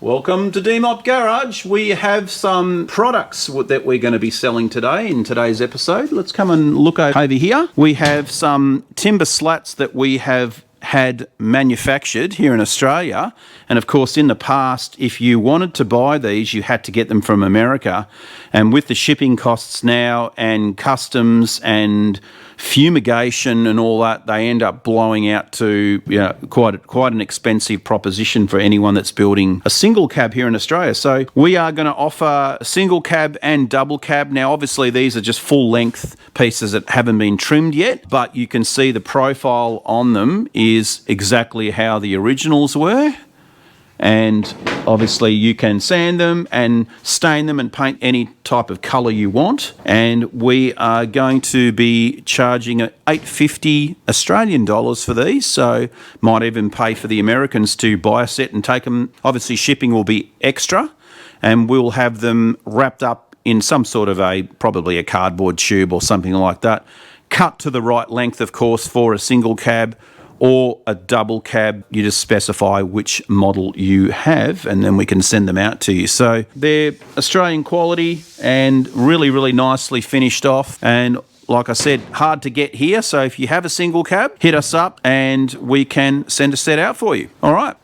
Welcome to D-Mop Garage. We have some products that we're going to be selling today in today's episode. Let's come and look over here. We have some timber slats that we have had manufactured here in Australia. And of course, in the past, if you wanted to buy these, you had to get them from America. And with the shipping costs now and customs and fumigation and all that, they end up blowing out to quite an expensive proposition for anyone that's building a single cab here in Australia. So we are going to offer single cab and double cab. Now, obviously, these are just full length pieces that haven't been trimmed yet, but you can see the profile on them is exactly how the originals were. And obviously you can sand them and stain them and paint any type of colour you want. And we are going to be charging $8.50 Australian dollars for these, so might even pay for the Americans to buy a set and take them. Obviously shipping will be extra, and we'll have them wrapped up in some sort of probably a cardboard tube or something like that, cut to the right length, of course, for a single cab or a double cab. You just specify which model you have and then we can send them out to you. So they're Australian quality and really, really nicely finished off. And like I said, hard to get here. So if you have a single cab, hit us up and we can send a set out for you. All right.